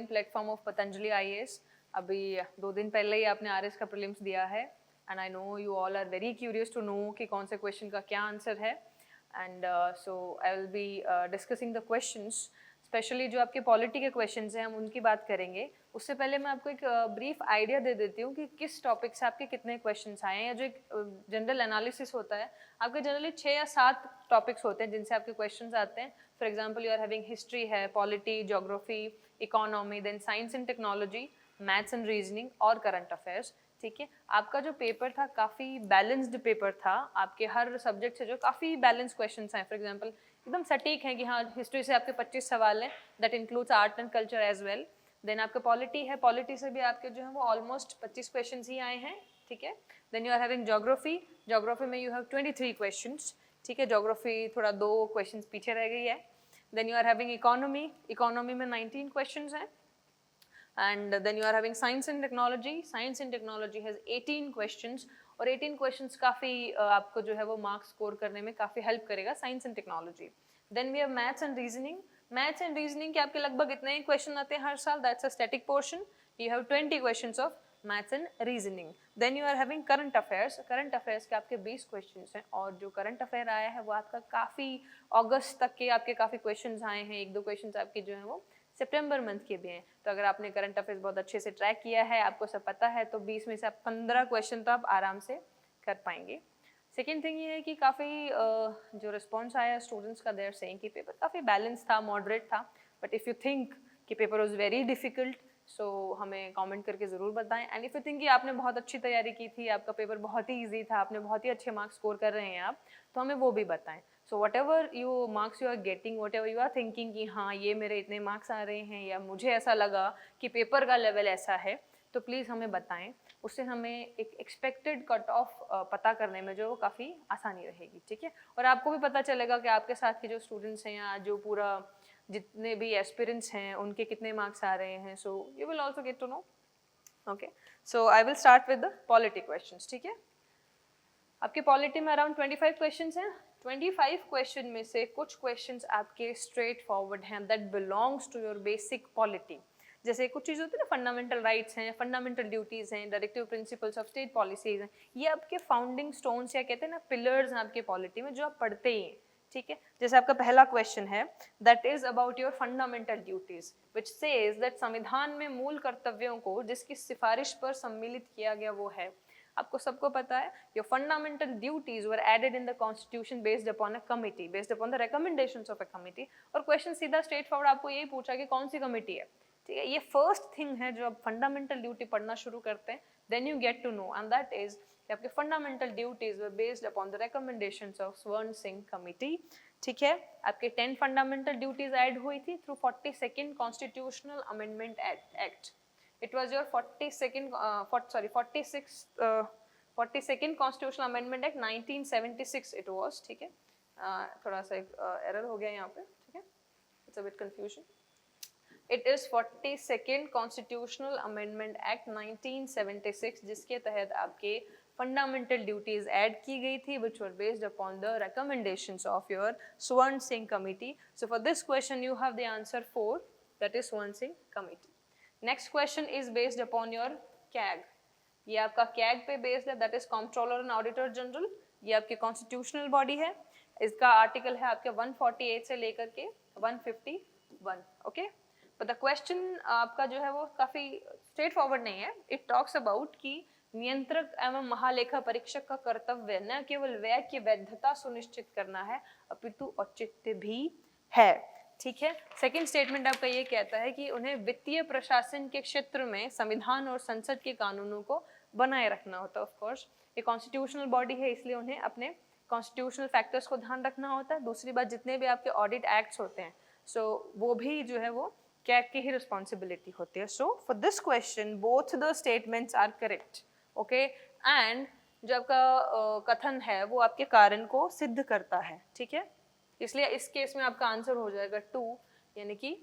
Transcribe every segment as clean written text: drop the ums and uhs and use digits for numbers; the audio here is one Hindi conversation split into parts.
Online platform of Patanjali IAS. अभी 2 दिन पहले ही आपने आरएस का प्रीलिम्स दिया है and I know you all are very curious to know कि कौन से क्वेश्चन का क्या आंसर है। And so I will be discussing the questions, specially जो आपके पॉलिटी के क्वेश्चंस हैं हम उनकी बात करेंगे। उससे पहले मैं आपको एक ब्रीफ आइडिया दे देती हूँ कि किस टॉपिक से आपके कितने क्वेश्चंस आए हैं। या जो एक जनरल एनालिसिस होता है, आपके जनरली 6 या 7 टॉपिक्स होते हैं जिनसे आपके क्वेश्चंस आते हैं। For example you are having history है, polity, geography, economy, then science and technology, maths and reasoning और करंट अफेयर्स। ठीक है, आपका जो पेपर था काफ़ी बैलेंस्ड पेपर था, आपके हर सब्जेक्ट से जो काफ़ी बैलेंस क्वेश्चंस हैं। फॉर एग्जांपल एकदम सटीक है कि हाँ हिस्ट्री से आपके 25 सवाल हैं, that includes art and culture as well. Then आपका पॉलिटी है, पॉलिटी से भी आपके जो है वो ऑलमोस्ट 25 क्वेश्चंस ही आए हैं। ठीक है, then you are having geography, geography में यू हैव 23 क्वेश्चंस। ठीक है, ज्योग्राफी थोड़ा 2 क्वेश्चंस पीछे रह गई है। Then you are having economy, economy में 19 क्वेश्चंस हैं। And then you are having science and technology, science and technology has 18 questions और 18 questions काफ़ी आपको जो है वो मार्क्स स्कोर करने में काफ़ी हेल्प करेगा science and technology. Then we have maths and reasoning, maths and reasoning के आपके लगभग इतने ही क्वेश्चन आते हैं हर साल, that's a static portion. You have 20 questions of maths and reasoning. Then you are having current affairs, current affairs के आपके 20 क्वेश्चंस हैं और जो करंट अफेयर आया है वो आपका काफ़ी अगस्त तक के आपके काफ़ी क्वेश्चंस आए हैं, 1-2 क्वेश्चंस आपके जो है वो सितंबर मंथ के भी हैं। तो अगर आपने करंट अफेयर्स बहुत अच्छे से ट्रैक किया है, आपको सब पता है, तो 20 में से आप 15 क्वेश्चन तो आप आराम से कर पाएंगे। सेकेंड थिंग ये है कि काफ़ी जो रिस्पॉन्स आया स्टूडेंट्स का, देयर सेइंग कि पेपर काफ़ी बैलेंस था, मॉडरेट था। बट इफ़ यू थिंक कि पेपर वॉज वेरी डिफिकल्ट, सो हमें कमेंट करके ज़रूर बताएं। एंड इफ़ यू थिंक कि आपने बहुत अच्छी तैयारी की थी, आपका पेपर बहुत ही ईजी था, आपने बहुत ही अच्छे मार्क्स स्कोर कर रहे हैं आप, तो हमें वो भी बताएं। So whatever you marks you are getting, whatever you are thinking कि हाँ ये मेरे इतने मार्क्स आ रहे हैं या मुझे ऐसा लगा कि पेपर का लेवल ऐसा है, तो प्लीज़ हमें बताएं। उससे हमें एक एक्सपेक्टेड कट ऑफ पता करने में जो काफ़ी आसानी रहेगी। ठीक है, और आपको भी पता चलेगा कि आपके साथ के जो स्टूडेंट्स हैं या जो पूरा जितने भी एस्पिरेंट्स हैं उनके कितने मार्क्स आ रहे हैं। So you will also get to know. Okay, so I will start with the polity questions. ठीक है, आपके पॉलिटी में अराउंड 25 क्वेश्चंस हैं। 25 क्वेश्चन में से कुछ क्वेश्चंस आपके स्ट्रेट फॉरवर्ड हैं, that belongs to your basic polity. जैसे कुछ चीज़ होती है ना, फंडामेंटल राइट्स हैं, फंडामेंटल ड्यूटीज़ हैं, directive principles of state policies हैं, ये आपके फाउंडिंग स्टोन्स या कहते हैं ना पिलर्स हैं आपके पॉलिटी में, जो आप पढ़ते ही हैं। ठीक है, जैसे आपका पहला क्वेश्चन है, that is about your fundamental duties, which says that संविधान में मूल कर्तव्यों को जिसकी सिफारिश पर सम्मिलित किया गया वो है। आपको सबको पता है, your fundamental duties were added in the constitution based upon a committee, based upon the recommendations of a committee. और क्वेश्चन सीधा स्ट्रेट फॉरवर्ड आपको यही पूछा कि कौन सी कमिटी है। ठीक है, ये फर्स्ट थिंग है जो आप फंडामेंटल ड्यूटी पढ़ना शुरू करते हैं, then you get to know, and that is आपके fundamental duties were based upon the recommendations of Swaran Singh committee. ठीक है, आपके 10 फंडामेंटल ड्यूटीज ऐड हुई थी through 42nd constitutional amendment act. It was your 42nd Constitutional Amendment Act 1976 it was। ठीक है, थोड़ा सा एक एरर हो गया यहाँ पे। ठीक है, it's a bit confusion। It is 42nd Constitutional Amendment Act 1976 जिसके तहत आपके फंडामेंटल ड्यूटीज ऐड की गई थी, which were based upon the recommendations of your Swan Singh committee। So for this question you have the answer 4, that is Swan Singh committee। Next question is based upon your CAG, ये आपका कैग पे बेस्ड है, that is controller and auditor general. ये आपकी कॉन्स्टिट्यूशनल बॉडी है, इसका आर्टिकल है आपके 148 से लेकर के 151। ओके, बट द क्वेश्चन आपका जो है वो काफी स्ट्रेट फॉरवर्ड नहीं है। इट टॉक्स अबाउट कि नियंत्रक एवं महालेखा परीक्षक का कर्तव्य न केवल व्यय की वैधता सुनिश्चित करना है अपितु औचित्य भी है। ठीक है, सेकंड स्टेटमेंट आपका ये कहता है कि उन्हें वित्तीय प्रशासन के क्षेत्र में संविधान और संसद के कानूनों को बनाए रखना होता है। ऑफ कोर्स ये कॉन्स्टिट्यूशनल बॉडी है, इसलिए उन्हें अपने कॉन्स्टिट्यूशनल फैक्टर्स को ध्यान रखना होता है। दूसरी बात, जितने भी आपके ऑडिट एक्ट्स होते हैं, सो वो भी जो है वो कैग की ही रिस्पॉन्सिबिलिटी होती है। So for this question both the statements are correct. Okay, and जो आपका कथन है वो आपके कारण को सिद्ध करता है। ठीक है, इसलिए इस केस में आपका आंसर हो जाएगा 2, यानी कि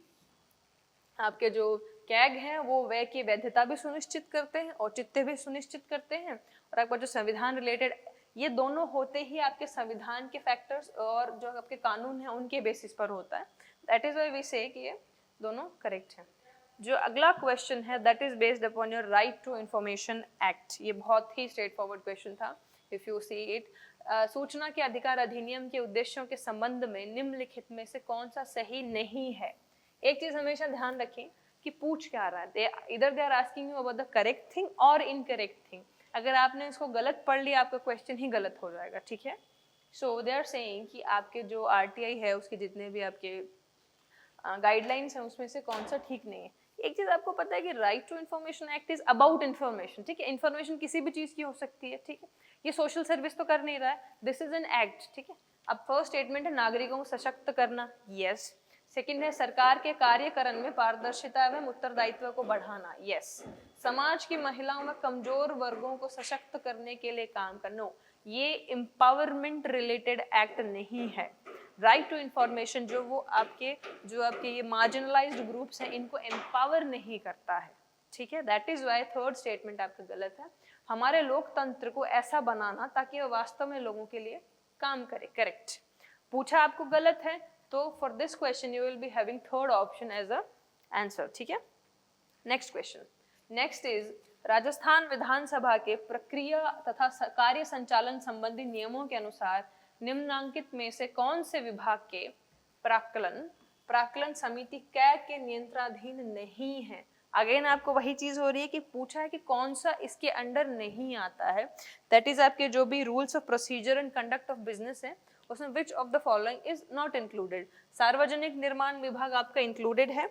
आपके जो कैग हैं वो व्यय की वैधता भी सुनिश्चित करते हैं, औचित्य भी सुनिश्चित करते हैं, और आपका जो संविधान रिलेटेड, ये दोनों होते ही आपके संविधान के फैक्टर्स और जो आपके कानून हैं उनके बेसिस पर होता है। दैट इज व्हाई वी से कि ये दोनों करेक्ट हैं। जो अगला क्वेश्चन है that is based upon your right to information act. ये बहुत ही स्ट्रेट फॉरवर्ड क्वेश्चन था, इफ यू सी इट। सूचना के अधिकार अधिनियम के उद्देश्यों के संबंध में निम्नलिखित में से कौन सा सही नहीं है। एक चीज हमेशा ध्यान रखें कि पूछ क्या रहा है, इधर they are asking you about the correct thing और इनकरेक्ट थिंग। अगर आपने इसको गलत पढ़ लिया आपका क्वेश्चन ही गलत हो जाएगा, ठीक है। सो दे आर सेइंग कि आपके जो आरटीआई है उसके जितने भी आपके गाइडलाइंस हैं उसमें से कौन सा ठीक नहीं है। एक चीज आपको पता है कि right to information act is about information, ठीक है। इन्फॉर्मेशन किसी भी चीज की हो सकती है, ठीक है। ये सोशल सर्विस तो कर नहीं रहा है, दिस इज एन एक्ट, ठीक है। अब फर्स्ट स्टेटमेंट है नागरिकों को सशक्त करना, यस। सेकंड है सरकार के कार्यकरण में पारदर्शिता एवं उत्तरदायित्व को बढ़ाना, यस। समाज की महिलाओं व कमजोर वर्गों को सशक्त करने के लिए काम करना, ये एम्पावरमेंट रिलेटेड एक्ट नहीं है। राइट टू इंफॉर्मेशन जो आपके ये मार्जिनलाइज्ड ग्रुप्स हैं इनको एम्पावर नहीं करता है, ठीक है। That is why third statement आपका गलत है। हमारे लोकतंत्र को ऐसा बनाना ताकि वो वास्तव में लोगों के लिए काम करे, करेक्ट। पूछा आपको गलत है तो for this question you will be having third option as a answer, ठीक है। Next question, next is Rajasthan विधानसभा के प्रक्रिया तथा कार्य संचालन संबंधी नियमों के अनुसार निम्नांकित में से कौन से विभाग के प्राक्कलन समिति कै के नियंत्रणाधीन नहीं है। अगेन आपको वही चीज हो रही है कि पूछा है कि कौन सा इसके अंडर नहीं आता है। दैट इज आपके जो भी rules of procedure and conduct of business है उसमें which of the following is not included. सार्वजनिक निर्माण विभाग आपका इंक्लूडेड है,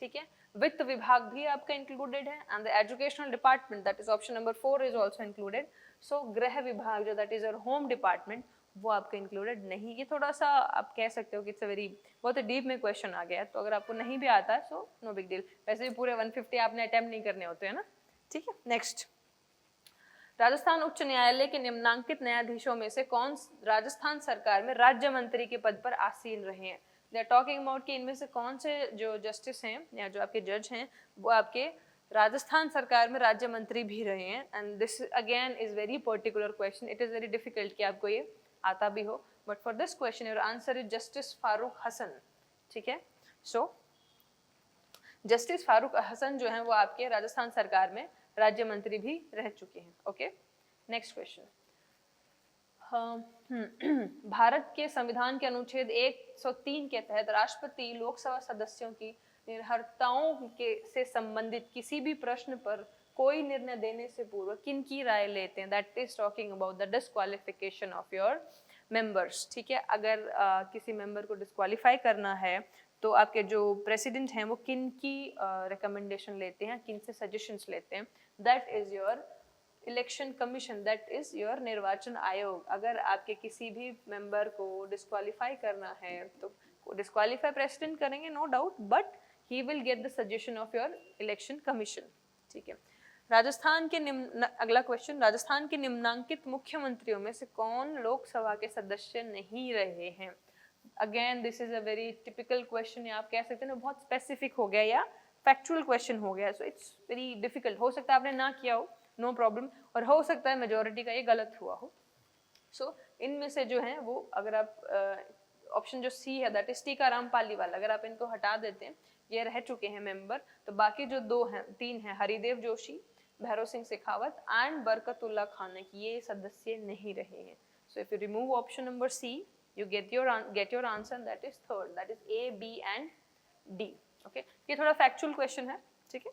ठीक है। वित्त विभाग भी आपका इंक्लूडेड है and the educational department that is option number 4 is also included. So गृह विभाग जो that is your home department वो आपका इंक्लूडेड नहीं। ये थोड़ा सा आप कह सकते हो कि इट्स अ वेरी बहुत डीप में क्वेश्चन आ गया है, तो अगर आपको नहीं भी आता है सो नो बिग डील। वैसे भी पूरे 150 आपने अटेम्प्ट नहीं करने होते हैं ना, ठीक है। नेक्स्ट, राजस्थान उच्च न्यायालय के निम्नांकित न्यायाधीशों में से कौन राजस्थान सरकार में राज्य मंत्री के पद पर आसीन रहे हैं। दे आर टॉकिंग अबाउट कि इनमें से कौन से जो जस्टिस हैं या जो आपके जज हैं वो आपके राजस्थान सरकार में राज्य मंत्री भी रहे हैं। And this again is very particular question, it is very difficult कि आपको ये आता भी हो, but for this question your answer is justice Farooq Hasan, ठीक है। सो जस्टिस फारूक हसन जो है वो आपके राजस्थान सरकार में राज्य मंत्री भी रह चुके हैं, ओके। नेक्स्ट क्वेश्चन, भारत के संविधान के अनुच्छेद 103 के तहत राष्ट्रपति लोकसभा सदस्यों की निर्भरताओं के से संबंधित किसी भी प्रश्न पर कोई निर्णय देने से पूर्व किन की राय लेते हैं। That is talking about the disqualification of your members, ठीक है। अगर किसी मेंबर को डिस्क्वालीफाई करना है तो आपके जो प्रेसिडेंट हैं वो किन की रिकमेंडेशन लेते हैं, किन से सजेशंस लेते हैं। That is your election commission, that is your निर्वाचन आयोग। अगर आपके किसी भी मेंबर को डिस्क्वालीफाई करना है तो डिस्क्वालीफाई प्रेसिडेंट करेंगे no doubt, but he will get the suggestion of your election commission, ठीक है। राजस्थान के अगला क्वेश्चन, राजस्थान के निम्नांकित मुख्यमंत्रियों में से कौन लोकसभा के सदस्य नहीं रहे हैं। Again this is a very typical question, या आप कह सकते हैं ना बहुत स्पेसिफिक हो गया या फैक्चुअल क्वेश्चन हो गया, सो इट्स वेरी डिफिकल्ट। हो सकता है आपने ना किया हो, नो प्रॉब्लम, और हो सकता है मेजोरिटी का ये गलत हुआ हो। सो इनमें से जो है वो अगर आप ऑप्शन जो सी है दैट इज टीकाराम पालीवाल, अगर आप इनको हटा देते हैं ये रह चुके हैं मेंबर, तो बाकी जो तीन हैं हरिदेव जोशी, भैरव सिंह शेखावत एंड बरकतुल्ला खानक, ये सदस्य नहीं रहे हैं। So if you remove option number C you get your answer, that is third, that is A, B and D, okay। ये थोड़ा factual question है, ठीक है।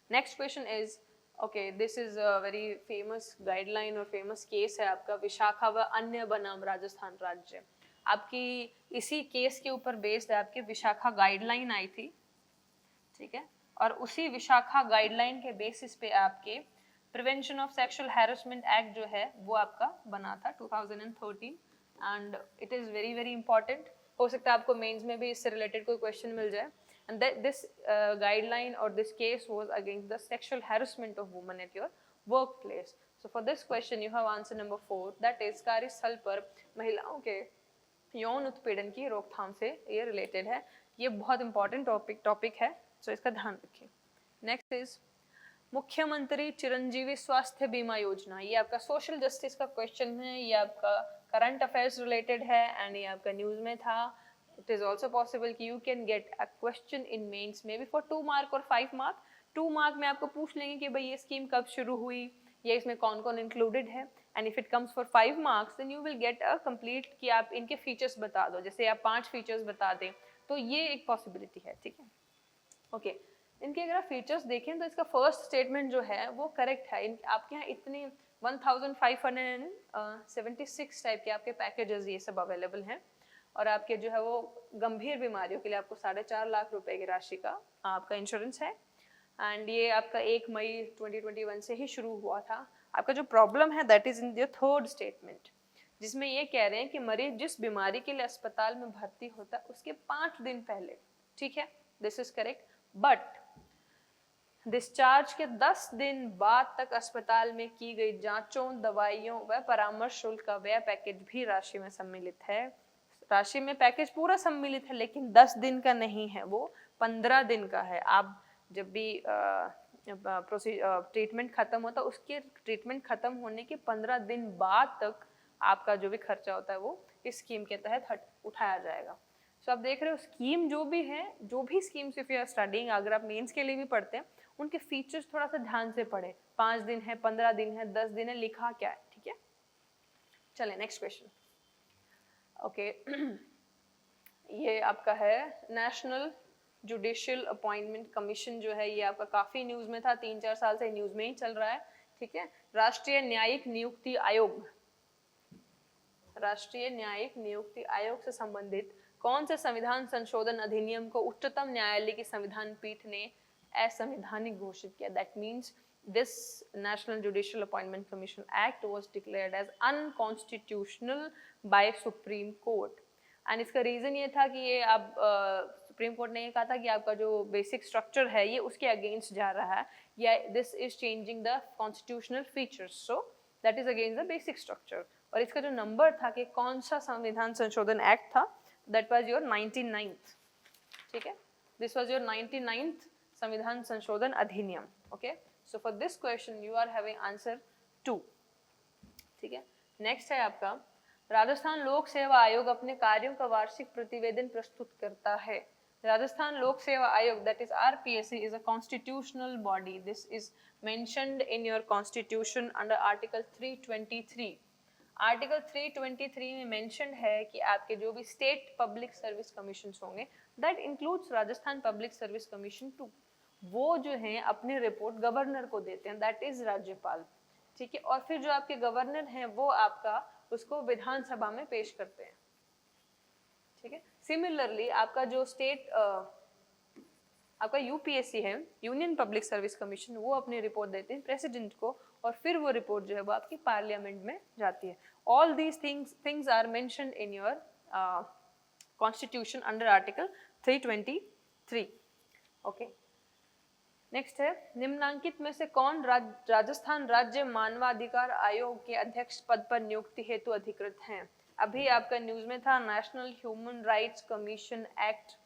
next question is okay, this is a very famous guideline और famous case है आपका विशाखा व अन्य बनाम राजस्थान राज्य। आपकी इसी केस के ऊपर बेस्ड है आपकी विशाखा गाइडलाइन आई थी, ठीक है। और उसी विशाखा गाइडलाइन के बेसिस पे आपके prevention of sexual harassment act जो है वो आपका बना था 2013 and it is very very important. हो सकता है आपको मेंस में भी इससे रिलेटेड कोई क्वेश्चन मिल जाए। एंड दिस गाइडलाइन और this case was against the sexual harassment of women at your work place. So for this question you have answer number 4, that is कार्यस्थल पर महिलाओं के यौन उत्पीड़न की रोकथाम से ये रिलेटेड है। ये बहुत इंपॉर्टेंट टॉपिक है, सो इसका ध्यान रखें। नेक्स्ट इज मुख्यमंत्री चिरंजीवी स्वास्थ्य बीमा योजना, ये आपका सोशल जस्टिस का क्वेश्चन है, ये आपका करंट अफेयर्स रिलेटेड है एंड ये आपका न्यूज में था। it is also possible कि you can get a question in mains maybe for 2 mark or 5 mark. 2 mark में आपको पूछ लेंगे कि भाई ये स्कीम कब शुरू हुई या इसमें कौन कौन इंक्लूडेड है, and if it comes for 5 marks then you will get a complete कि आप इनके फीचर्स बता दो, जैसे आप 5 फीचर्स बता दें, तो ये एक पॉसिबिलिटी है, ठीक है। ओके, इनके अगर आप फीचर्स देखें तो इसका फर्स्ट स्टेटमेंट जो है वो करेक्ट है। आपके यहाँ इतने 1576 टाइप के आपके पैकेजेस ये सब अवेलेबल हैं, और आपके जो है वो गंभीर बीमारियों के लिए आपको 4.5 लाख रुपए की राशि का आपका इंश्योरेंस है, एंड ये आपका 1 मई 2021 से ही शुरू हुआ था। आपका जो प्रॉब्लम है that is in the third statement, जिसमें ये कह रहे हैं कि मरीज जिस बीमारी के लिए अस्पताल में भर्ती होता है उसके 5 दिन पहले, ठीक है, this is correct, but discharge के 10 दिन बाद तक अस्पताल में की गई जांचों, दवाइयों व परामर्श शुल्क का व्यय पैकेज भी राशि में सम्मिलित है। राशि में पैकेज पूरा सम्मिलित है, लेकिन 10 दिन का नहीं है, वो 15 दिन का है। आप जब भी ट्रीटमेंट खत्म होता है उसके ट्रीटमेंट खत्म होने के 15 दिन बाद तक आपका जो भी खर्चा होता है वो इस स्कीम के तहत उठाया जाएगा। सो आप देख रहे हो स्कीम जो भी है, जो भी schemes if you are studying, अगर आप मेंस के लिए भी पढ़ते हैं उनके फीचर्स थोड़ा सा ध्यान से पढ़े। 5 दिन है, 15 दिन है, 10 दिन है, लिखा क्या है, ठीक है। चले नेक्स्ट क्वेश्चन। ओके, ये आपका है नेशनल जुडिशियल अपॉइंटमेंट कमीशन जो है, ये आपका काफी न्यूज में था, 3-4 साल से न्यूज में ही चल रहा है, ठीक है। राष्ट्रीय न्यायिक नियुक्ति आयोग, राष्ट्रीय न्यायिक नियुक्ति आयोग से संबंधित कौन से संविधान संशोधन अधिनियम को उच्चतम न्यायालय की संविधान पीठ ने असंवैधानिक घोषित किया? That means this national judicial appointment commission act was declared as unconstitutional by supreme court, and इसका रीजन ये था कि ये अब सुप्रीम कोर्ट ने ये कहा था कि आपका जो बेसिक स्ट्रक्चर है ये उसके अगेंस्ट जा रहा है, या this is changing the constitutional features, so that is against the basic structure. और इसका जो नंबर था कि कौन सा संविधान संशोधन एक्ट था, दैट वाज योर 99th, ठीक है, दिस वाज योर 99th संविधान संशोधन अधिनियम। Okay, so for this question you are having answer 2, ठीक है। नेक्स्ट है आपका राजस्थान लोक सेवा आयोग अपने कार्यों का वार्षिक प्रतिवेदन प्रस्तुत करता है। राजस्थान लोक सेवा आयोग, that is RPSC, is a constitutional body. This is mentioned in your constitution under Article 323. Article 323 में मेंशन है कि आपके जो भी स्टेट पब्लिक सर्विस कमीशन होंगे, that includes Rajasthan public service commission 2, वो जो हैं अपनी रिपोर्ट गवर्नर को देते हैं, दैट इज राज्यपाल, ठीक है। और फिर जो आपके गवर्नर हैं वो आपका उसको विधानसभा में पेश करते हैं, ठीक है। सिमिलरली आपका जो स्टेट आपका यूपीएससी है, यूनियन पब्लिक सर्विस कमीशन, वो अपनी रिपोर्ट देते हैं प्रेसिडेंट को, और फिर वो रिपोर्ट जो है वो आपकी पार्लियामेंट में जाती है। All these things are mentioned in your constitution under article 323। Okay, next है निम्नांकित में से कौन राजस्थान राज्य मानवाधिकार आयोग के अध्यक्ष पद पर नियुक्ति हेतु अधिकृत हैं? अभी आपका न्यूज में था national human rights commission act,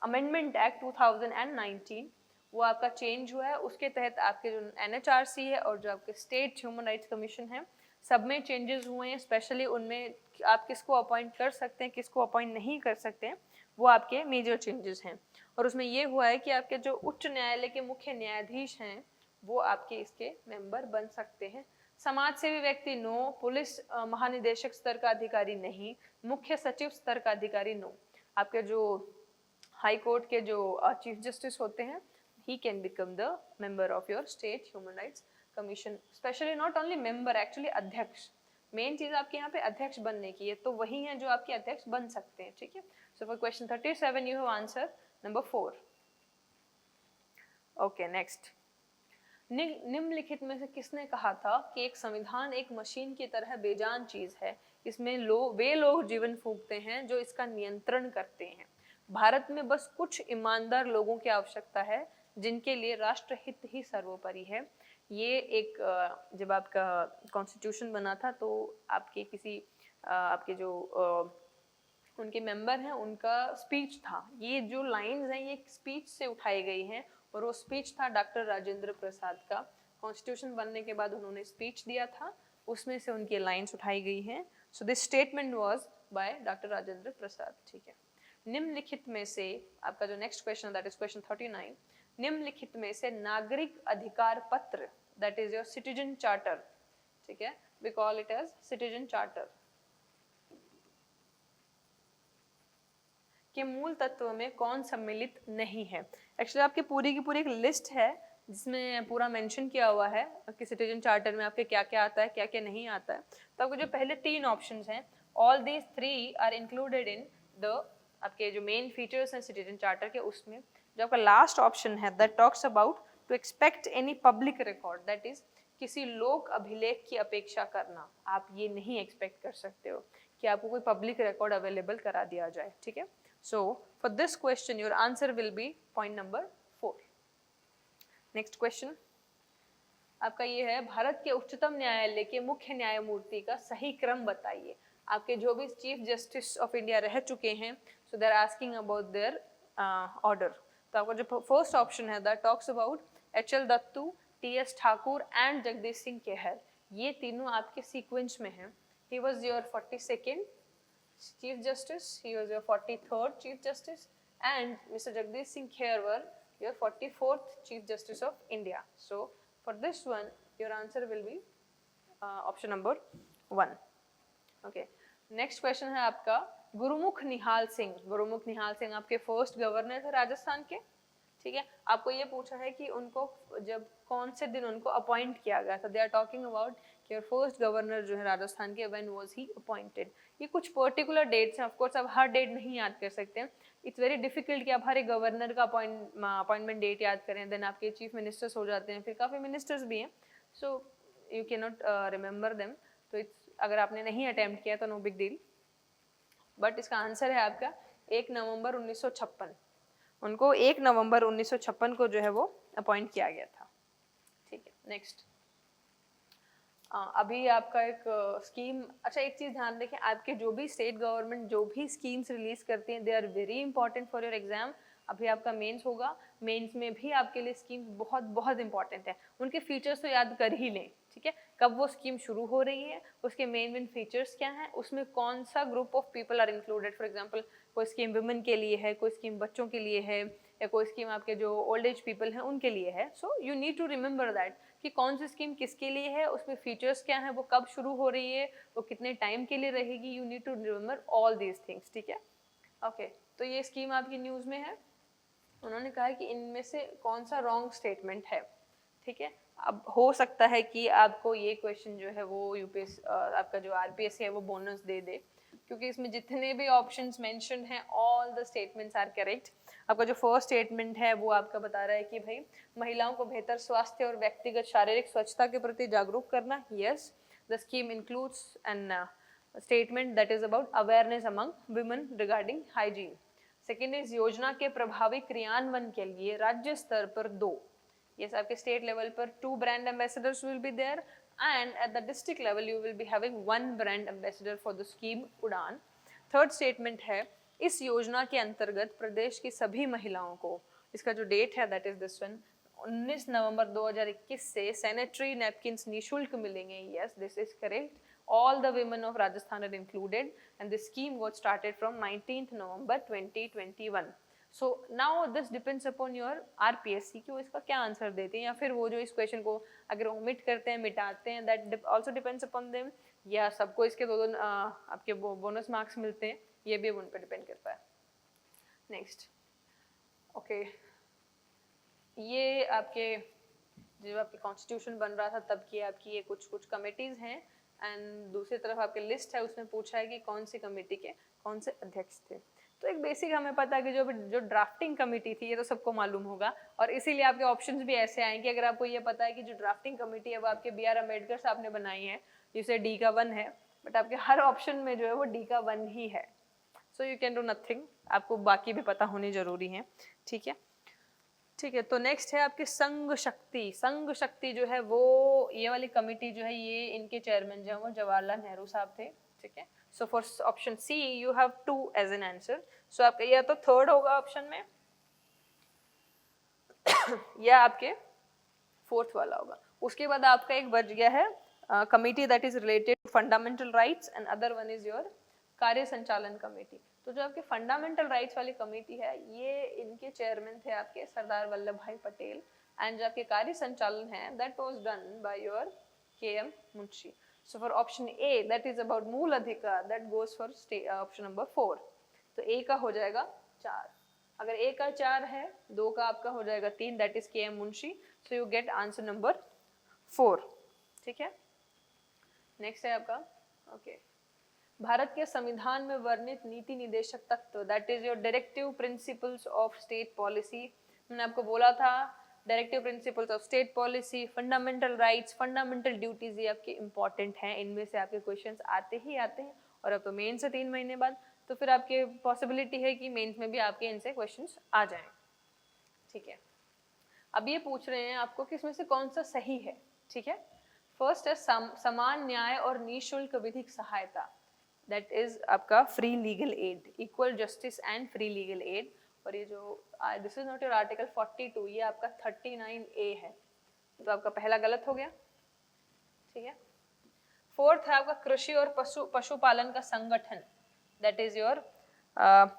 amendment act 2019, वो आपका चेंज हुआ है, उसके तहत आपके जो NHRC है और जो आपके स्टेट ह्यूमन राइट्स कमीशन है सब में चेंजेस हुए हैं। स्पेशली उनमें आप किसको अपॉइंट कर सकते हैं, किसको अपॉइंट नहीं कर सकते हैं, वो आपके मेजर चेंजेस हैं। और उसमें ये हुआ है कि आपके जो उच्च न्यायालय के मुख्य न्यायाधीश हैं वो आपके इसके मेंबर बन सकते हैं। समाज सेवी व्यक्ति नो, पुलिस महानिदेशक स्तर का अधिकारी नहीं, मुख्य सचिव स्तर का अधिकारी नो। आपके जो हाई कोर्ट के जो चीफ जस्टिस होते हैं, he can become the member of your state human rights commission, especially not only member, actually अध्यक्ष। मेन चीज आपके यहाँ पे अध्यक्ष बनने की है, तो वही है जो आपके अध्यक्ष बन सकते हैं, ठीक है। So for question 37 you have answer number 4। Okay, next, निम्नलिखित में से किसने कहा था कि एक संविधान एक मशीन की तरह बेजान चीज है, इसमें वे लोग जीवन फूंकते हैं जो इसका नियंत्रण करते हैं। भारत में बस कुछ ईमानदार लोगों की आवश्यकता है जिनके लिए राष्ट्र हित ही सर्वोपरि है। ये एक जब आपका कॉन्स्टिट्यूशन बना था तो आपके किसी आपके जो उनके मेंबर हैं उनका स्पीच था। ये जो लाइंस हैं ये स्पीच से उठाई गई हैं, और वो स्पीच था डॉक्टर राजेंद्र प्रसाद का। कॉन्स्टिट्यूशन बनने के बाद उन्होंने स्पीच दिया था, उसमें से उनकी लाइंस उठाई गई हैं। So this statement was by doctor Rajendra Prasad, ठीक है। निम्नलिखित में से, आपका जो next question that is question 39, निम्नलिखित में से नागरिक अधिकार पत्र that is your citizen charter, ठीक है, we call it as citizen charter, के मूल तत्व में कौन सम्मिलित नहीं है। एक्चुअली आपकी पूरी की पूरी एक लिस्ट है जिसमें पूरा मेंशन किया हुआ है कि सिटीजन चार्टर में आपके क्या क्या आता है, क्या क्या नहीं आता है। तो आपको जो पहले 3 ऑप्शंस हैं, all these 3 are included in the आपके जो मेन फीचर्स हैं सिटीजन चार्टर के, उसमें जो आपका लास्ट ऑप्शन है that talks about to expect any public record, that is किसी लोक अभिलेख की अपेक्षा करना, आप ये नहीं एक्सपेक्ट कर सकते हो कि आपको कोई पब्लिक रिकॉर्ड अवेलेबल करा दिया जाए, ठीक है। So for this question your answer will be point number 4. Next question आपका ये है, भारत के उच्चतम न्यायालय के मुख्य न्यायमूर्ति का सही क्रम बताइए। आपके जो भी चीफ जस्टिस ऑफ इंडिया रह चुके हैं, so they are asking about their order. तो आपका जो फर्स्ट ऑप्शन है that talks about H.L. Dattu, T.S. Thakur and Jagdish Singh Kehar, ये तीनों आपके सीक्वेंस में हैं। He was your 42nd Chief Justice, he was your 43rd Chief Justice, and Mr. Jagdish Singh Kher were your 44th Chief Justice of India. So for this one, your answer will be option number 1. Okay. Next question है आपका, गुरुमुख निहाल सिंह। गुरुमुख निहाल सिंह आपके फर्स्ट गवर्नर थे राजस्थान के, ठीक है। आपको ये पूछा है कि उनको जब कौन से दिन उनको अपॉइंट किया गया था। दे आर टॉकिंग अबाउट कि योर फर्स्ट गवर्नर जो है राजस्थान के, व्हेन वाज ही अपॉइंटेड। ये कुछ पर्टिकुलर डेट्स हैं, ऑफ कोर्स आप हर डेट नहीं याद कर सकते हैं, इट्स वेरी डिफिकल्ट कि आप हर एक गवर्नर का अपॉइंटमेंट डेट याद करें, देन आपके चीफ मिनिस्टर्स हो जाते हैं, फिर काफ़ी मिनिस्टर्स भी हैं, so you can not remember them. तो इट्स, अगर आपने नहीं अटेम्प्ट किया तो नो बिग डील, बट इसका आंसर है आपका 1 नवंबर 1956। उनको 1 नवंबर 1956 को जो है वो अपॉइंट किया गया था, ठीक है। नेक्स्ट अभी आपका एक स्कीम, अच्छा एक चीज़ ध्यान रखें, आपके जो भी स्टेट गवर्नमेंट जो भी स्कीम्स रिलीज करती हैं, they are very important for your exam. अभी आपका मेंस होगा, मेंस में भी आपके लिए स्कीम्स बहुत बहुत इंपॉर्टेंट है, उनके फीचर्स तो याद कर ही लें, ठीक है। कब वो स्कीम शुरू हो रही है, उसके मेन फीचर्स क्या हैं, उसमें कौन सा group of people are included. For example कोई स्कीम वुमेन के लिए है, कोई स्कीम बच्चों के लिए है, या कोई स्कीम आपके जो ओल्ड एज पीपल हैं उनके लिए है। So you need to remember that कि कौन सी स्कीम किसके लिए है, उसमें फीचर्स क्या है, वो कब शुरू हो रही है, वो कितने टाइम के लिए रहेगी। You need to remember all these things, ठीक है। ओके, तो ये स्कीम आपकी न्यूज़ में है। उन्होंने कहा है कि इनमें से कौन सा रॉन्ग स्टेटमेंट है, ठीक है। अब हो सकता है कि आपको ये क्वेश्चन जो है वो यूपीएस आपका जो आरपीएससी है वो बोनस दे दे, क्योंकि इसमें जितने भी ऑप्शंस मेंशन हैं all the statements are correct. आपका जो फर्स्ट स्टेटमेंट है वो आपका बता रहा है कि भाई महिलाओं को बेहतर स्वास्थ्य और व्यक्तिगत शारीरिक स्वच्छता के प्रति जागरूक करना। Yes, the scheme includes an statement that is about awareness among women regarding hygiene. Second is योजना के प्रभावी क्रियान्वयन के लिए राज्य स्तर पर 2, yes, आपके स्टेट लेवल पर 2 brand ambassadors will be there, and at the district level you will be having 1 brand ambassador for the scheme उड़ान। थर्ड स्टेटमेंट है, इस योजना के अंतर्गत प्रदेश की सभी महिलाओं को, इसका जो डेट है दैट इज दिस वन, 19 नवंबर 2021 से सैनिटरी नैपकिन्स निःशुल्क मिलेंगे। Yes, this is correct. All the women of Rajasthan are included and the scheme got started from 19th November 2021. So now this depends upon your RPSC कि वो इसका क्या आंसर देते हैं, या फिर वो जो इस क्वेश्चन को अगर ओमिट करते हैं, मिटाते हैं, that also depends upon them, या सबको इसके दो आपके बोनस मार्क्स मिलते हैं, ये भी उन पर डिपेंड करता है। नेक्स्ट, ओके, ये आपके जब आपके कॉन्स्टिट्यूशन बन रहा था तब की आपकी ये कुछ कमिटीज़ हैं, एंड दूसरी तरफ आपके लिस्ट है, उसमें पूछा है कि कौन सी कमेटी के कौन से अध्यक्ष थे। तो एक बेसिक हमें पता है कि जो ड्राफ्टिंग कमेटी थी ये तो सबको मालूम होगा, और इसीलिए आपके ऑप्शंस भी ऐसे आएंगे। अगर आपको ये पता है कि जो ड्राफ्टिंग कमेटी है वो आपके BR अम्बेडकर साहब ने बनाई है, जिसे D का 1 है, बट आपके हर ऑप्शन में जो है वो D का 1 ही है। So you can do nothing, आपको बाकी भी पता होनी जरूरी है, ठीक है। ठीक है, तो नेक्स्ट है आपकी संघ शक्ति। संघ शक्ति जो है वो ये वाली कमिटी जो है ये इनके चेयरमैन जो है वो जवाहरलाल नेहरू साहब थे, ठीक है। So for option C you have 2 as an answer. So आपका या तो थर्ड होगा ऑप्शन में या आपके फोर्थ वाला होगा। उसके बाद आपका एक बच गया है committee that is related to fundamental rights, and other one is your कार्य संचालन कमेटी। तो जो आपके फंडामेंटल राइट्स वाली कमेटी है, ये इनके चेयरमैन थे आपके सरदार वल्लभ भाई पटेल, एंड जो आपके कार्य संचालन है that was done by your KM Munshi. So for option A, that is about मूल अधिकार, that goes for option number 4. तो A का हो जाएगा 4. अगर A का 4 है, 2 का आपका हो जाएगा 3, that is KM Munshi. So you get answer number 4. ठीक है. नेक्स्ट है आपका ओके भारत के संविधान में वर्णित नीति निदेशक तत्व, that is your directive principles of state policy. मैंने आपको बोला था directive principles of state policy, fundamental rights, fundamental duties, ये आपके इंपॉर्टेंट हैं. इनमें से आपके क्वेश्चंस आते ही आते हैं. और अब तो मेन से 3 महीने बाद, तो फिर आपके पॉसिबिलिटी है कि मेंस में भी आपके इनसे क्वेश्चंस आ जाएं. ठीक है. अब ये पूछ रहे हैं आपको कि इसमें से कौन सा सही है. ठीक है. फर्स्ट है समान न्याय और निःशुल्क विधिक सहायता, दैट इज आपका free legal aid, equal justice and free legal aid. और ये जो this is not your article 42, ये आपका 39A है. तो आपका पहला गलत हो गया. ठीक है. फोर्थ है आपका कृषि और पशुपालन का संगठन, that is your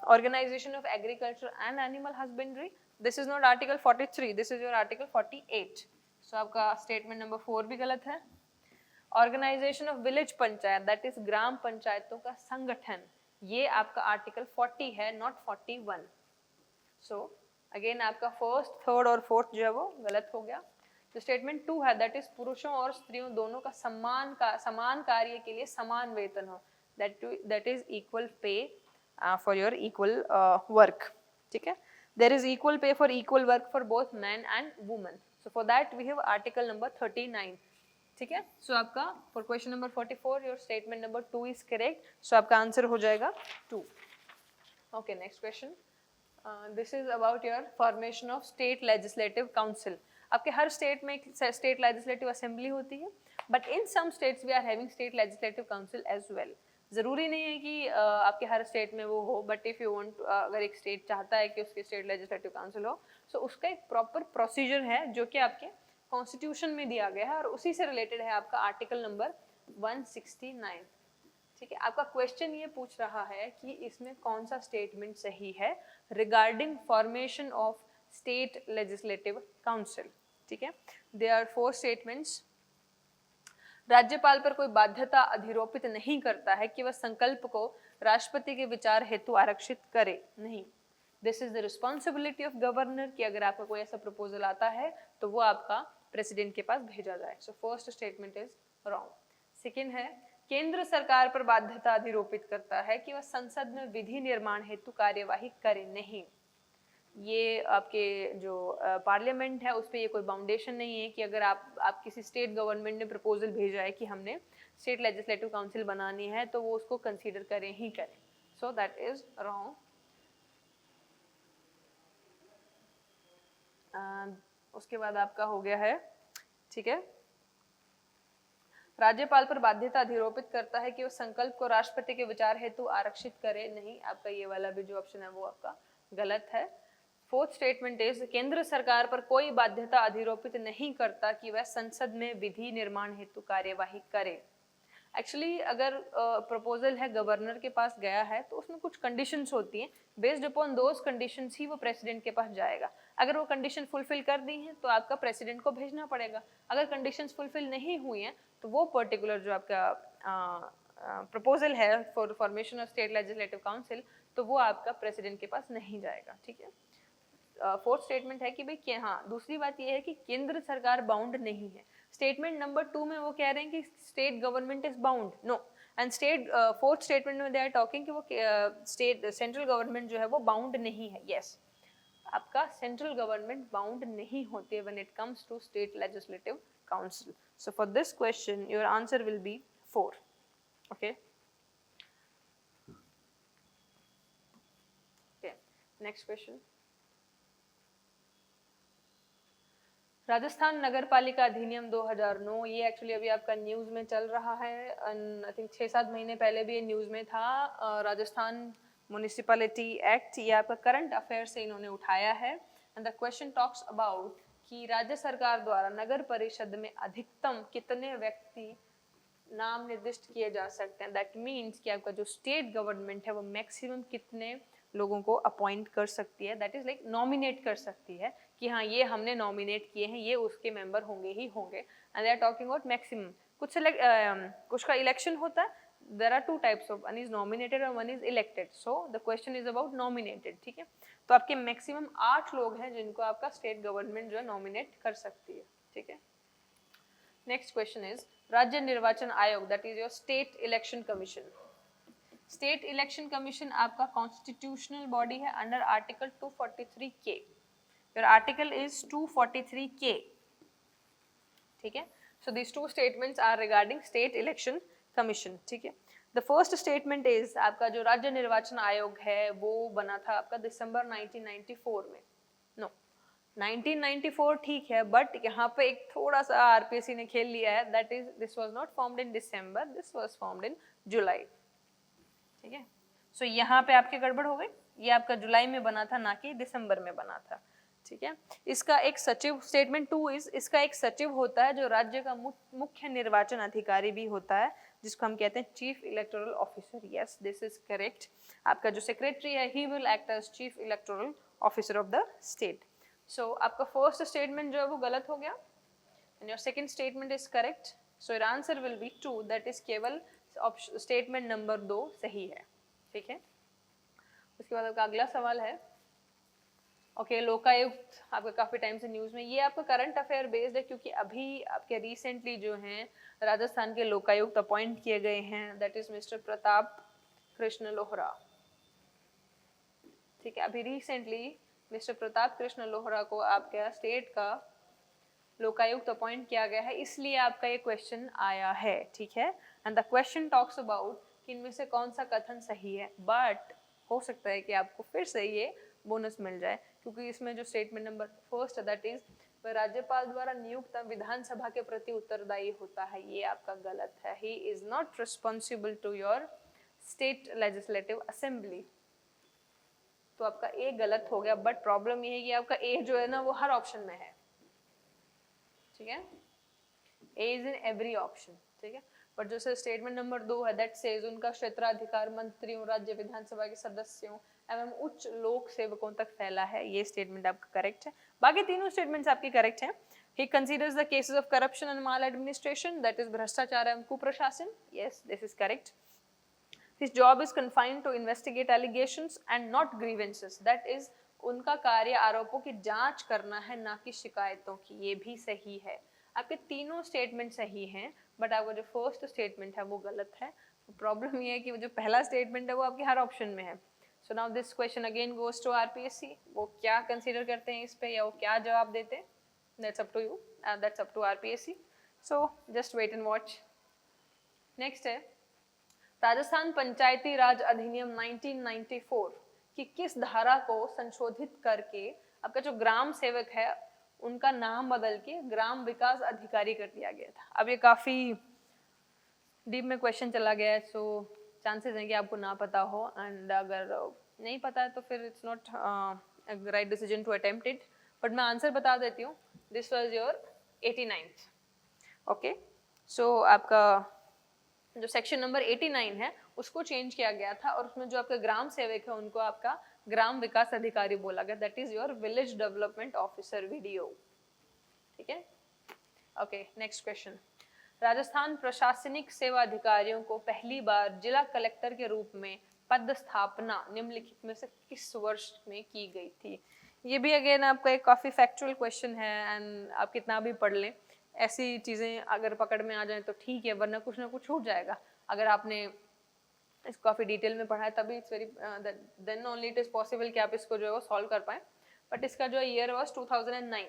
organisation of agriculture and animal husbandry. This is not article 43, this is your article 48. So आपका स्टेटमेंट नंबर 4 भी गलत है. Organisation of village panchayat, that is ग्राम पंचायतों का संगठन, ये आपका आर्टिकल 40 है, नॉट 41. सो अगेन आपका फर्स्ट, थर्ड और फोर्थ जो है वो गलत हो गया. जो स्टेटमेंट 2 है दैट इज पुरुषों और स्त्रियों दोनों का समान कार्य के लिए समान वेतन हो, that is equal pay for your equal work. ठीक है. There is equal pay for equal work for both man and women. So for that we have article number 39. ठीक है. सो आपका for question number 44 your statement number 2 is correct. So आपका आंसर हो जाएगा 2. Okay. Next question. This is about your formation of state legislative council. आपके हर स्टेट में एक स्टेट लेजिस्लेटिव असेंबली होती है, but in some states we are having state legislative council as well. जरूरी नहीं है कि आपके हर स्टेट में वो हो, बट इफ यू वांट, अगर एक स्टेट चाहता है कि उसके स्टेट लेजिस्लेटिव काउंसिल हो, सो उसका एक प्रॉपर प्रोसीजर है जो कि आपके कॉन्स्टिट्यूशन में दिया गया है, और उसी से रिलेटेड है आपका आर्टिकल नंबर 169. ठीक है. आपका क्वेश्चन ये पूछ रहा है कि इसमें कौन सा स्टेटमेंट सही है regarding formation of state legislative council. ठीक है. There are 4 statements. राज्यपाल पर कोई बाध्यता अधिरोपित नहीं करता है कि वह संकल्प को राष्ट्रपति के विचार हेतु आरक्षित करे, नहीं. This is the responsibility of governor कि अगर आपका कोई ऐसा प्रपोजल आता है तो वो आपका प्रेसिडेंट के पास भेजा जाए. So first statement is wrong. Second है केंद्र सरकार पर बाध्यता अधिरोपित करता है कि वह संसद में विधि निर्माण हेतु कार्यवाही करे, नहीं. ये आपके जो पार्लियामेंट है उस पर ये कोई बाउंडेशन नहीं है कि अगर आप किसी स्टेट गवर्नमेंट ने प्रपोजल भेजा है कि हमने स्टेट लेजिस्लेटिव काउंसिल बनानी है तो वो उसको कंसीडर करें ही करें. So that is wrong. उसके बाद आपका हो गया है. ठीक है. राज्यपाल पर बाध्यता अधिरोपित करता है कि वो संकल्प को राष्ट्रपति के विचार हेतु आरक्षित करे, नहीं. आपका ये वाला भी जो ऑप्शन है वो आपका गलत है. फोर्थ स्टेटमेंट इज केंद्र सरकार पर कोई बाध्यता अधिरोपित नहीं करता कि वह संसद में विधि निर्माण हेतु कार्यवाही करे. एक्चुअली अगर प्रपोजल है गवर्नर के पास गया है तो उसमें कुछ कंडीशंस होती हैं, बेस्ड अपॉन दोज कंडीशंस ही वो प्रेसिडेंट के पास जाएगा. अगर वो कंडीशन फुलफिल कर दी हैं तो आपका प्रेसिडेंट को भेजना पड़ेगा. अगर कंडीशंस फुलफिल नहीं हुई हैं तो वो पर्टिकुलर जो आपका प्रपोजल है for formation of state legislative council तो वो आपका प्रेसिडेंट के पास नहीं जाएगा. ठीक है. फोर्थ स्टेटमेंट है कि भाई हाँ, दूसरी बात ये है कि केंद्र सरकार बाउंड नहीं है. स्टेटमेंट नंबर 2 में वो कह रहे हैं कि state government is bound, no. And fourth statement में दे आर टॉकिंग कि वो स्टेट सेंट्रल गवर्नमेंट जो है वो बाउंड नहीं है. यस, आपका सेंट्रल गवर्नमेंट बाउंड नहीं होती है when it comes to state legislative council. So for this question your answer will be 4. Okay. Next question. Rajasthan नगर पालिका अधिनियम 2009, ये एक्चुअली अभी आपका न्यूज में चल रहा है. आई थिंक 6-7 महीने पहले भी ये न्यूज में था. राजस्थान म्युनिसिपैलिटी एक्ट, ये आपका करंट अफेयर से इन्होंने उठाया है. And the question talks about कि राज्य सरकार द्वारा नगर परिषद में अधिकतम कितने व्यक्ति नाम निर्दिष्ट किए जा सकते हैं। दैट मीन्स कि आपका जो स्टेट गवर्नमेंट है वो मैक्सिमम कितने लोगों को अपॉइंट कर सकती है, दैट इज लाइक नॉमिनेट कर सकती है कि हाँ ये हमने नॉमिनेट किए हैं, ये उसके मेंबर होंगे ही होंगे। And they are talking about maximum. कुछ का इलेक्शन होता है, there are two types of, one is nominated और one is elected, so the question is about nominated. ठीक है, तो आपके मैक्सिमम 8 लोग हैं जिनको आपका स्टेट गवर्नमेंट जो है नॉमिनेट कर सकती है। ठीक है, नेक्स्ट क्वेश्चन इज राज्य निर्वाचन आयोग, that is your state election commission. State election commission आपका कॉन्स्टिट्यूशनल बॉडी है under article 243K। Your article is 243K। ठीक है, so this two statements are regarding state election commission. ठीक है, द फर्स्ट स्टेटमेंट इज आपका जो राज्य निर्वाचन आयोग है वो बना था आपका दिसंबर 1994 में। नो 1994 ठीक है, बट यहाँ पे एक थोड़ा सा आरपीएससी ने खेल लिया है, that is this was not formed in December, this was formed in July. ठीक है, सो यहाँ पे आपकी गड़बड़ हो गई, ये आपका जुलाई में बना था ना कि दिसंबर में बना था। ठीक है, इसका एक सचिव, स्टेटमेंट 2 इज इसका एक सचिव होता है जो राज्य का मुख्य निर्वाचन अधिकारी भी होता है, जिसको हम कहते हैं chief electoral officer. Yes, this is correct. आपका जो सेक्रेटरी है he will act as chief electoral officer of the state. So आपका फर्स्ट स्टेटमेंट जो है वो गलत हो गया and your second statement is correct. So your answer will be 2, that is केवल स्टेटमेंट नंबर 2 सही है। ठीक है, उसके बाद आपका अगला सवाल है ओके, लोकायुक्त आपका काफी टाइम से न्यूज में, ये आपका करंट अफेयर बेस्ड है क्योंकि अभी आपके रिसेंटली जो हैं राजस्थान के लोकायुक्त अपॉइंट किए गए हैं, that is mister Pratap Krishna Lohra. ठीक है, अभी रिसेंटली मिस्टर प्रताप कृष्ण लोहरा को आपके स्टेट का लोकायुक्त अपॉइंट किया गया है, इसलिए आपका ये क्वेश्चन आया है। ठीक है, and the question talks about कि इनमें से कौन सा कथन सही है, बट हो सकता है कि आपको फिर से ये बोनस मिल जाए क्योंकि इसमें जो स्टेटमेंट नंबर फर्स्ट है दैट इज वह राज्यपाल द्वारा नियुक्त विधानसभा के प्रति उत्तरदायी होता है, ये आपका गलत है। He is not responsible to your state legislative assembly, तो आपका ए गलत हो गया। बट प्रॉब्लम ये है कि आपका ए जो है ना वो हर ऑप्शन में है। ठीक है, ए इज इन एवरी ऑप्शन। ठीक है, बट जो स्टेटमेंट नंबर 2 है दैट सेज उनका क्षेत्राधिकार मंत्रियों, राज्य विधानसभा के सदस्यों एवं उच्च लोक सेवकों तक फैला है, ये स्टेटमेंट आपका करेक्ट है। बाकी तीनों स्टेटमेंट्स आपके करेक्ट हैं। He considers the cases of corruption and maladministration, that is भ्रष्टाचार एवं कुप्रशासन। Yes, this is correct. His job is confined to investigate allegations and not grievances, that is उनका कार्य आरोपों की जांच करना है ना कि शिकायतों की, ये भी सही है। आपके तीनों स्टेटमेंट सही हैं, बट आपका जो फर्स्ट स्टेटमेंट है वो गलत है। प्रॉब्लम ये है कि वो जो पहला स्टेटमेंट है वो आपके हर ऑप्शन में है। So now this question again goes to RPSC, वो क्या कंसीडर करते हैं इस पे या वो क्या जवाब देते हैं, that's up to you, that's up to RPSC. So just wait and watch. Next है राजस्थान पंचायती राज अधिनियम 1994 की किस धारा को संशोधित करके आपका जो ग्राम सेवक है उनका नाम बदल के ग्राम विकास अधिकारी कर दिया गया था। अब ये काफी डीप में क्वेश्चन चला गया है, सो चांसेस हैं कि आपको ना पता हो, एंड अगर नहीं पता है तो फिर it's not right decision to attempt it, but मैं आंसर बता देती हूँ। This was your 89th। Okay, so आपका जो सेक्शन नंबर 89 है उसको चेंज किया गया था और उसमें जो आपका ग्राम सेवक है उनको आपका ग्राम विकास अधिकारी बोला गया, that is your village development officer video. ठीक है, ओके, नेक्स्ट क्वेश्चन। राजस्थान प्रशासनिक सेवा अधिकारियों को पहली बार जिला कलेक्टर के रूप में पद स्थापना निम्नलिखित में से किस वर्ष में की गई थी? ये भी अगेन आपका एक काफी फैक्चुअल क्वेश्चन है, एंड आप कितना भी पढ़ लें ऐसी चीजें अगर पकड़ में आ जाए तो ठीक है, वरना कुछ ना कुछ छूट जाएगा। अगर आपने इसको काफी डिटेल में पढ़ा है तभी it's very then only it is possible कि आप इसको जो है वो सॉल्व कर पाए। बट इसका जो ईयर वाज 2009।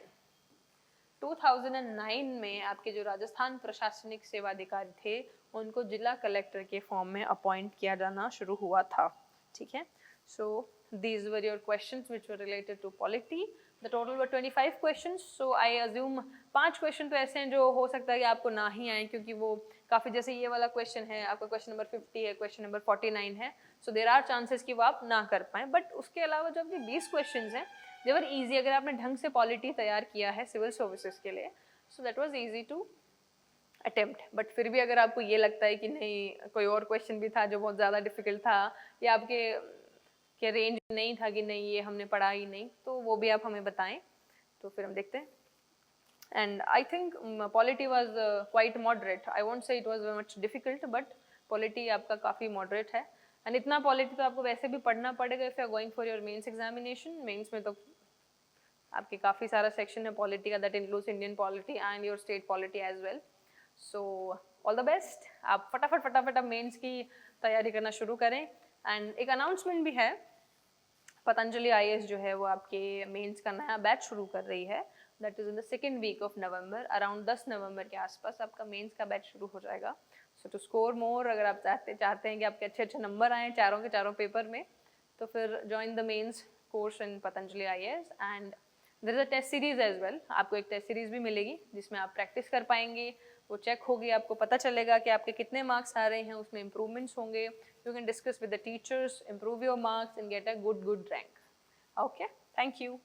2009 में आपके जो राजस्थान प्रशासनिक सेवा अधिकारी थे उनको जिला कलेक्टर के फॉर्म में अपॉइंट किया जाना शुरू हुआ था। ठीक है, सो these were your questions which were related to polity. The total were 25 questions. So I assume 5 question तो ऐसे हैं जो हो सकता है कि आपको ना ही आए क्योंकि वो काफी, जैसे ये वाला क्वेश्चन है आपका क्वेश्चन नंबर 50 है, क्वेश्चन नंबर 49 है, सो देयर आर चांसेस कि वो आप ना कर पाए। बट उसके अलावा जो आपके 20 क्वेश्चन हैं दे वर इजी, अगर आपने ढंग से पॉलिटी तैयार किया है सिविल सर्विसेज के लिए, so that was easy to attempt, but फिर भी अगर आपको ये लगता है कि नहीं कोई और क्वेश्चन भी था जो बहुत ज़्यादा डिफिकल्ट था या आपके के रेंज नहीं था कि नहीं ये हमने पढ़ा ही नहीं, तो वो भी आप हमें बताएं तो फिर हम देखते हैं. And I think polity was quite moderate. I won't say it was very much difficult, but polity आपका काफ़ी moderate है. And इतना polity तो आपको वैसे भी पढ़ना पड़ेगा if you are going for your mains examination. Mains में तो आपके काफ़ी सारा section है polity का, that includes Indian polity and your state polity as well. So all the best. आप फटाफट आप mains की तैयारी करना शुरू करें. And एक announcement भी है, पतंजलि IAS जो है वो आपके मेंस का नया बैच शुरू कर रही है. That is in the second week of November, around 10 November के आसपास आपका मेंस का बैच शुरू हो जाएगा. सो टू स्कोर मोर, अगर आप चाहते हैं कि आपके अच्छे नंबर आए चारों के चारों पेपर में, तो फिर join the mains course in Patanjali IAS. And there is a test series as well. आपको एक टेस्ट सीरीज भी मिलेगी जिसमें आप प्रैक्टिस कर पाएंगे, वो चेक होगी, आपको पता चलेगा कि आपके कितने मार्क्स आ रहे हैं, उसमें इंप्रूवमेंट्स होंगे. You can discuss with the teachers, improve your marks and get a good rank. Okay, thank you.